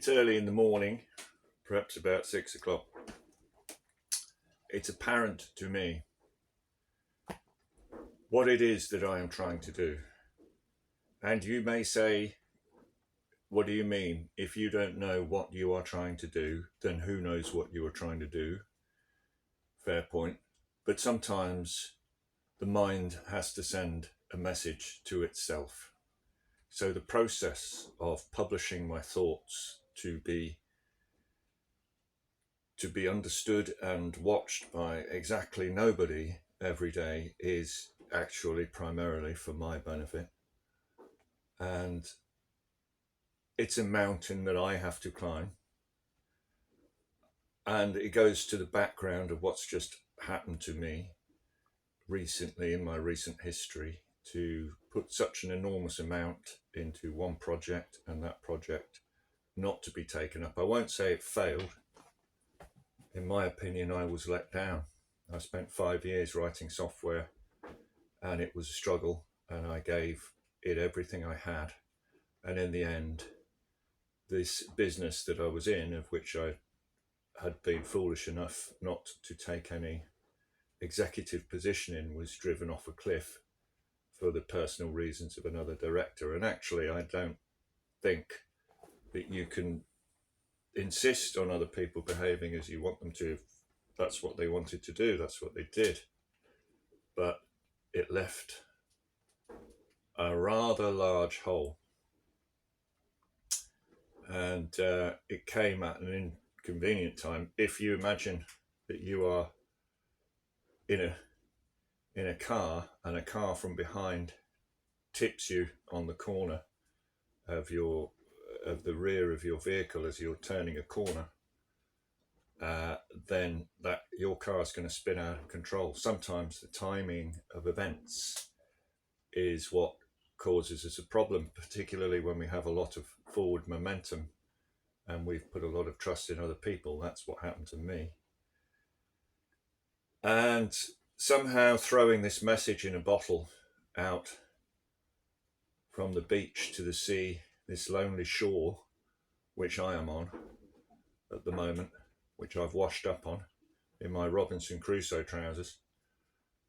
It's early in the morning, perhaps about 6 o'clock. It's apparent to me what it is that I am trying to do. And you may say, what do you mean? If you don't know what you are trying to do, then who knows what you are trying to do? Fair point. But sometimes the mind has to send a message to itself. So the process of publishing my thoughts to be understood and watched by exactly nobody every day is actually primarily for my benefit. And it's a mountain that I have to climb. And it goes to the background of what's just happened to me recently in my recent history, to put such an enormous amount into one project and that project not to be taken up. I won't say it failed. In my opinion, I was let down. I spent 5 years writing software and it was a struggle, and I gave it everything I had. And in the end, this business that I was in, of which I had been foolish enough not to take any executive position in, was driven off a cliff for the personal reasons of another director. And actually, I don't think that you can insist on other people behaving as you want them to. If that's what they wanted to do, that's what they did. But it left a rather large hole, and it came at an inconvenient time. If you imagine that you are in a car, and a car from behind tips you on the corner of the rear of your vehicle as you're turning a corner, then that your car is going to spin out of control. Sometimes the timing of events is what causes us a problem, particularly when we have a lot of forward momentum and we've put a lot of trust in other people. That's what happened to me. And somehow throwing this message in a bottle out from the beach to the sea, this lonely shore, which I am on at the moment, which I've washed up on in my Robinson Crusoe trousers,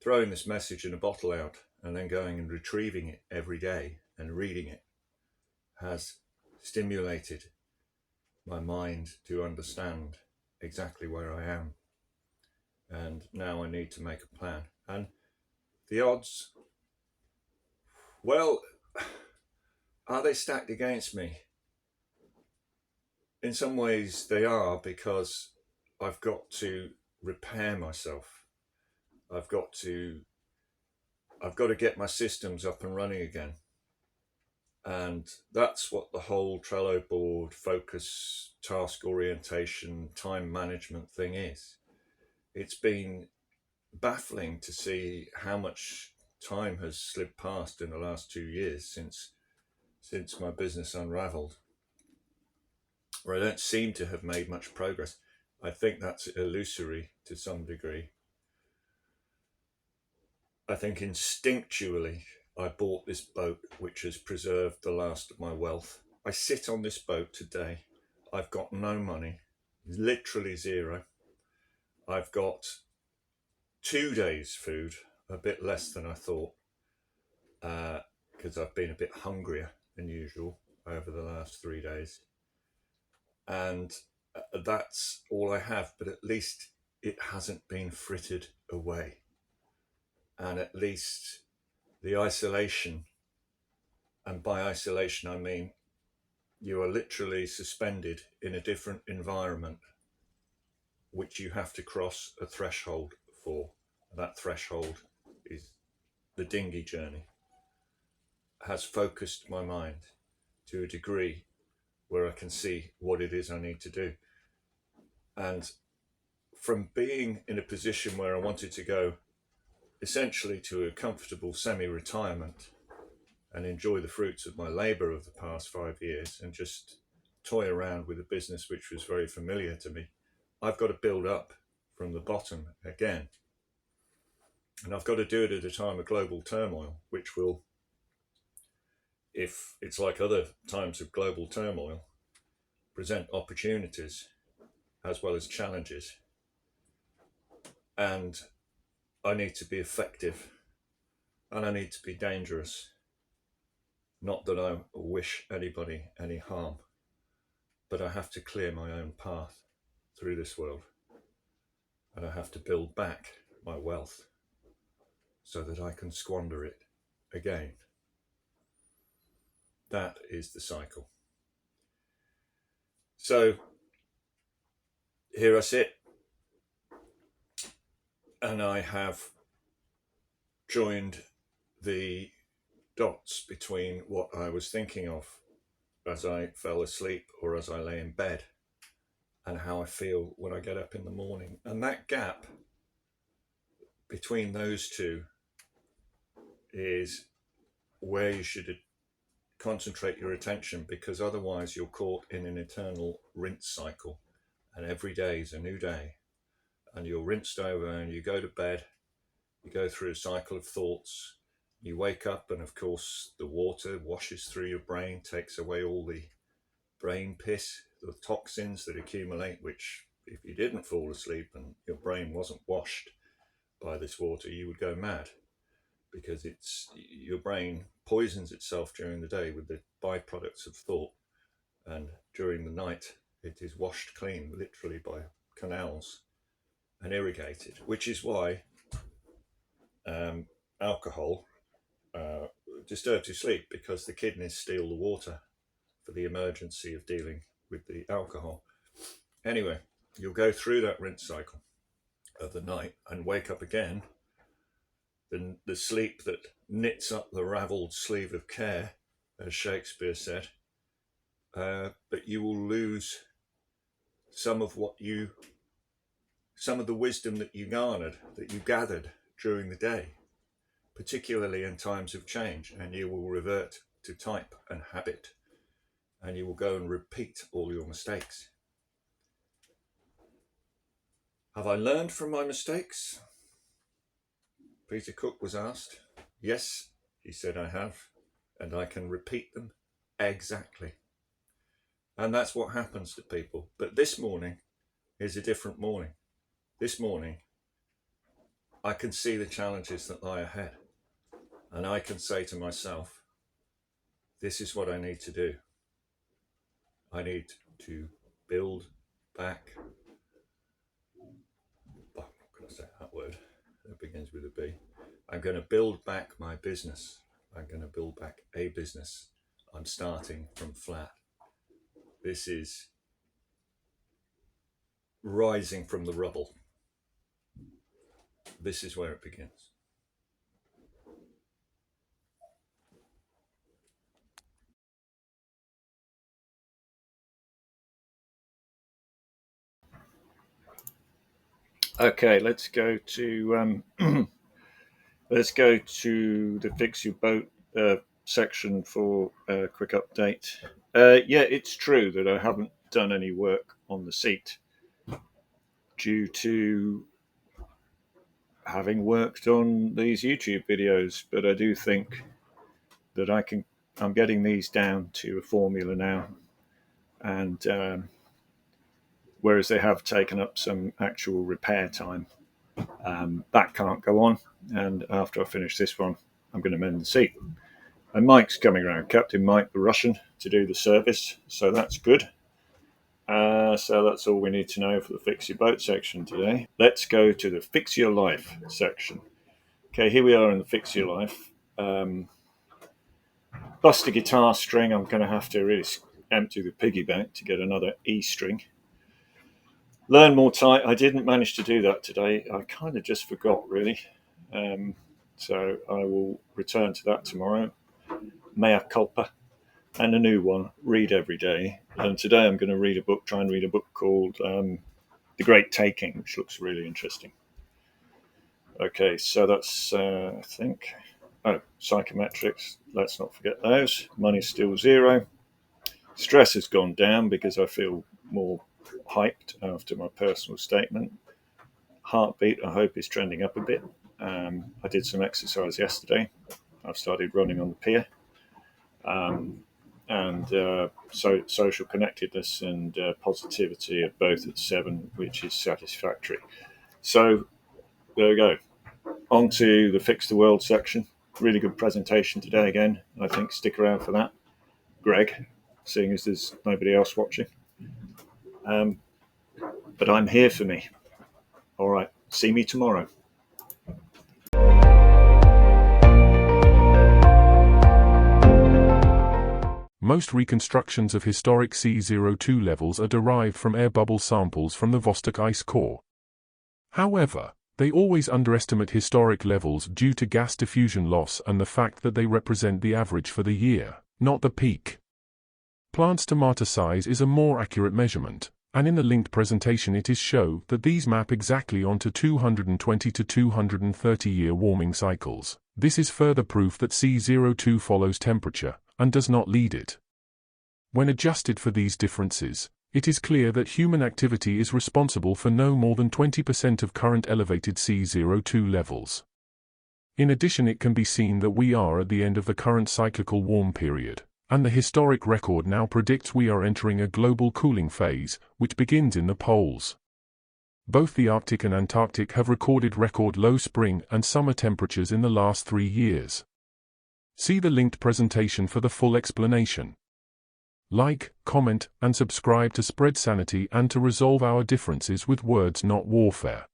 throwing this message in a bottle out and then going and retrieving it every day and reading it has stimulated my mind to understand exactly where I am. And now I need to make a plan. And the odds, well, are they stacked against me? In some ways they are, because I've got to repair myself. I've got to get my systems up and running again. And that's what the whole Trello board, focus, task orientation, time management thing is. It's been baffling to see how much time has slipped past in the last 2 years since my business unraveled, where I don't seem to have made much progress. I think that's illusory to some degree. I think instinctually I bought this boat which has preserved the last of my wealth. I sit on this boat today. I've got no money, literally zero. I've got 2 days food, a bit less than I thought, because I've been a bit hungrier than usual over the last 3 days. And that's all I have, but at least it hasn't been frittered away. And at least the isolation, and by isolation I mean you are literally suspended in a different environment, which you have to cross a threshold for. That threshold is the dinghy journey. Has focused my mind to a degree where I can see what it is I need to do. And from being in a position where I wanted to go essentially to a comfortable semi-retirement and enjoy the fruits of my labour of the past 5 years and just toy around with a business which was very familiar to me, I've got to build up from the bottom again. And I've got to do it at a time of global turmoil, which will, if it's like other times of global turmoil, present opportunities as well as challenges, and I need to be effective and I need to be dangerous. Not that I wish anybody any harm, but I have to clear my own path through this world, and I have to build back my wealth so that I can squander it again. That is the cycle. So here I sit, and I have joined the dots between what I was thinking of as I fell asleep or as I lay in bed, and how I feel when I get up in the morning. And that gap between those two is where you should concentrate your attention, because otherwise you're caught in an eternal rinse cycle, and every day is a new day, and you're rinsed over, and you go to bed, you go through a cycle of thoughts, you wake up, and of course the water washes through your brain, takes away all the brain piss, the toxins that accumulate, which if you didn't fall asleep and your brain wasn't washed by this water, you would go mad, because it's your brain poisons itself during the day with the byproducts of thought, and during the night it is washed clean literally by canals and irrigated, which is why alcohol disturbs your sleep, because the kidneys steal the water for the emergency of dealing with the alcohol. Anyway, you'll go through that rinse cycle of the night and wake up again, the sleep that knits up the ravelled sleeve of care, as Shakespeare said, but you will lose some of the wisdom that you garnered, that you gathered during the day, particularly in times of change, and you will revert to type and habit, and you will go and repeat all your mistakes. Have I learned from my mistakes? Peter Cook was asked. Yes, he said, I have, and I can repeat them exactly. And that's what happens to people. But this morning is a different morning. This morning, I can see the challenges that lie ahead, and I can say to myself, this is what I need to do. I need to build back. I'm not going to say that word. It begins with a B. I'm going to build back my business. I'm going to build back a business. I'm starting from flat. This is rising from the rubble. This is where it begins. Okay, let's go to the Fix Your Boat section for a quick update. Yeah, it's true that I haven't done any work on the seat due to having worked on these YouTube videos, but I do think that I'm getting these down to a formula now, and whereas they have taken up some actual repair time, that can't go on, and after I finish this one, I'm going to mend the seat. And Mike's coming around, Captain Mike the Russian, to do the service, so that's good. So that's all we need to know for the Fix Your Boat section today. Let's go to the Fix Your Life section. Okay, here we are in the Fix Your Life. Bust a guitar string. I'm going to have to really empty the piggy bank to get another E string. Learn more tight. I didn't manage to do that today. I kind of just forgot, really. So I will return to that tomorrow. Mea culpa. And a new one, Read Every Day. And today I'm going to try and read a book called The Great Taking, which looks really interesting. Okay, so that's, I think, psychometrics. Let's not forget those. Money's still zero. Stress has gone down because I feel more hyped after my personal statement. Heartbeat, I hope, is trending up a bit. I did some exercise yesterday. I've started running on the pier. and social connectedness and positivity are both at 7, which is satisfactory. So there we go. On to the Fix the World section. Really good presentation today again. I think stick around for that, Greg, seeing as there's nobody else watching. But I'm here for me. All right, see me tomorrow. Most reconstructions of historic C02 levels are derived from air bubble samples from the Vostok ice core. However, they always underestimate historic levels due to gas diffusion loss and the fact that they represent the average for the year, not the peak. Plant stomata size is a more accurate measurement, and in the linked presentation it is shown that these map exactly onto 220 to 230 year warming cycles. This is further proof that C02 follows temperature, and does not lead it. When adjusted for these differences, it is clear that human activity is responsible for no more than 20% of current elevated C02 levels. In addition, it can be seen that we are at the end of the current cyclical warm period, and the historic record now predicts we are entering a global cooling phase, which begins in the poles. Both the Arctic and Antarctic have recorded record low spring and summer temperatures in the last 3 years. See the linked presentation for the full explanation. Like, comment, and subscribe to spread sanity and to resolve our differences with words, not warfare.